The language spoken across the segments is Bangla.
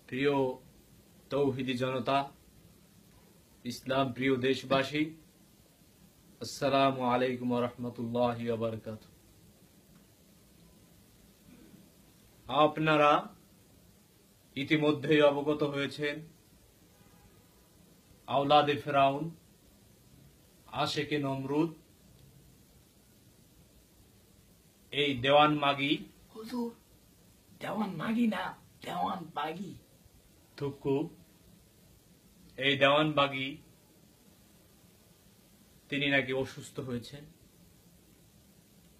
প্রিয় তৌহিদি জনতা, ইসলাম প্রিয় দেশবাসী, আসসালামু আলাইকুম ওয়া রাহমাতুল্লাহি ওয়া বারাকাতুহু। আপনারা ইতিমধ্যেই অবগত হয়েছেন আওলাদে ফেরাউন, আশেকে নমরুদ, এই দেওয়ান মাগি, হুজুর দেওয়ান মাগি না, দেওয়ান বাগি। থুকু, এই দেওয়ান বাগি তিনি নাকি অসুস্থ হয়েছেন।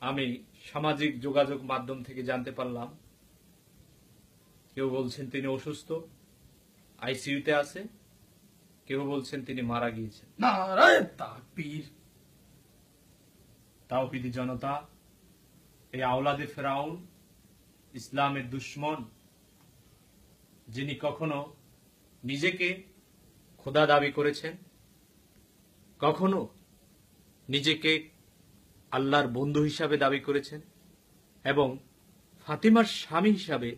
আমি সামাজিক যোগাযোগ মাধ্যম থেকে জানতে পারলাম, কেউ বলছেন তিনি অসুস্থ, আইসিইউতে আছে, কেউ বলছেন তিনি মারা গিয়েছেন। নারায়ে তাকবীর। তাওহীদি জনতা, এই আওলাদে ফেরাউন, ইসলামের দুশমন, যিনি কখনো নিজেকে খোদা দাবি করেছেন, কখনো নিজেকে আল্লাহর বন্ধু হিসাবে দাবি করেছেন এবং ফাতিমার স্বামী হিসাবে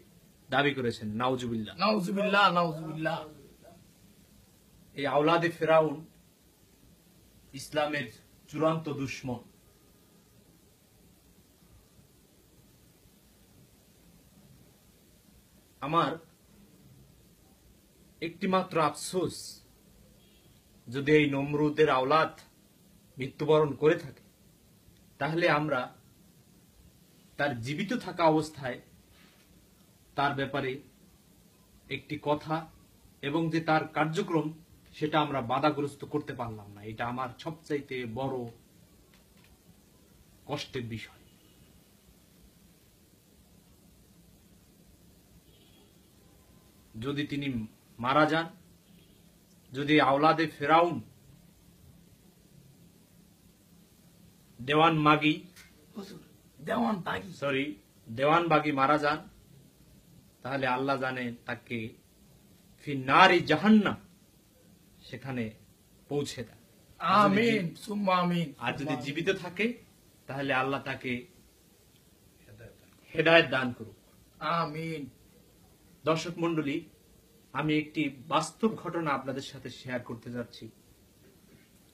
দাবি করেছেন। নাউজুবিল্লাহ, নাউজুবিল্লাহ, নাউজুবিল্লাহ। এই আওলাদে ফেরাউন ইসলামের চূড়ান্ত দুশমন। আমার একটিমাত্র আফসোস, যদি এই নমরুদের আওলাদ মৃত্যুবরণ করে থাকে, তাহলে আমরা তার জীবিত থাকা অবস্থায় তার ব্যাপারে একটি কথা এবং যে তার কার্যক্রম, সেটা আমরা বাধাগ্রস্ত করতে পারলাম না। এটা আমার সবচাইতে বড় কষ্টের বিষয়। যদি তিনি মারা যান, যদি আওলাদে ফেরাউন দেওয়ান মাগি, হুজুর দেওয়ান বাগি, দেওয়ান বাগি মারা যান, তাহলে আল্লাহ জানে তাকে ফিন্নারি জাহান্নাম সেখানে পৌঁছে দেয়। আমিন সুম্মা আমিন। আর যদি জীবিত থাকে, তাহলে আল্লাহ তাকে হেদায়েত দান করুক। আমিন। দর্শক মণ্ডলী, আমি একটি বাস্তব ঘটনা আপনাদের সাথে শেয়ার করতে যাচ্ছি।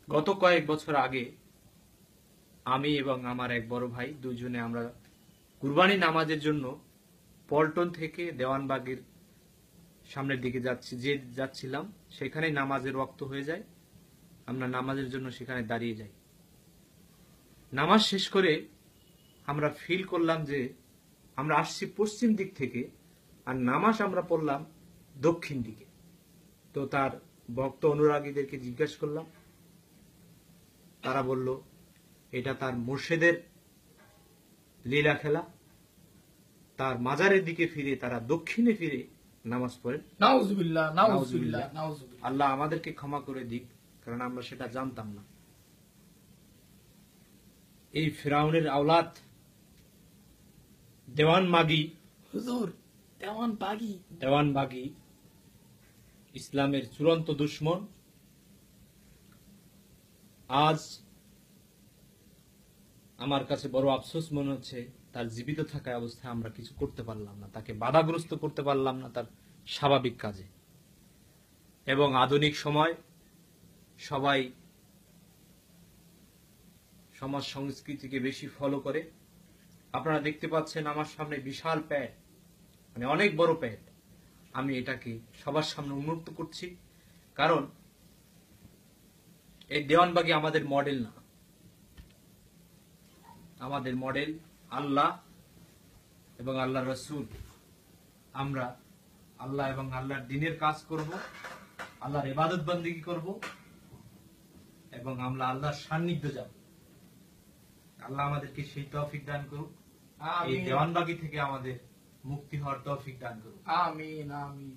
গত কয়েক বছর আগে আমি এবং আমার এক বড় ভাই, দুজনে আমরা কুরবানি নামাজের জন্য পল্টন থেকে দেওয়ানবাগের সামনের দিকে যাচ্ছিলাম। সেখানে নামাজের ওয়াক্ত হয়ে যায়, আমরা নামাজের জন্য সেখানে দাঁড়িয়ে যাই। নামাজ শেষ করে আমরা ফিল করলাম যে আমরা আসছি পশ্চিম দিক থেকে, আর নামাজ আমরা পড়লাম দক্ষিণ দিকে। তো তার ভক্ত অনুরাগীদেরকে জিজ্ঞাসা করলাম, তারা বলল এটা তার মুর্শিদের লীলা খেলা। তার মাজারের দিকে ফিরে তারা দক্ষিণে ফিরে নামাজ পড়ে। নাউজুবিল্লাহ, নাউজুবিল্লাহ, নাউজুবিল্লাহ। আল্লাহ আমাদেরকে ক্ষমা করে দিক, কারণ আমরা সেটা জানতাম না। এই ফিরাউনের আওলাদ দেওয়ান মাগি, হুজুর দেওয়ান বাগি, দেওয়ান বাগি ইসলামের চূড়ান্ত দুশমন। আজ আমার কাছে বড় আফসোস মনে হচ্ছে, তার জীবিত থাকা অবস্থায় আমরা কিছু করতে পারলাম না, তাকে বাধাগ্রস্ত করতে পারলাম না তার স্বাভাবিক কাজে। এবং আধুনিক সময় সবাই সমাজ সংস্কৃতিকে বেশি ফলো করে। আপনারা দেখতে পাচ্ছেন আমার সামনে বিশাল প্যাড, মানে অনেক বড় প্যাড। আমি এটাকে সবার সামনে উন্মুক্ত করছি, কারণ এই দেওয়ানবাগি আমাদের মডেল না। আমাদের মডেল আল্লাহ এবং আল্লাহ রসুল। আমরা আল্লাহ এবং আল্লাহর দ্বীনের কাজ করব, আল্লাহর ইবাদত বন্দেগী করব এবং আমরা আল্লাহর সান্নিধ্য যাব। আল্লাহ আমাদেরকে সেই তৌফিক দান করুক, এই দেওয়ানবাগি থেকে আমাদের মুক্তি হওয়ার তৌফিক দান করুক। আমিন আমিন।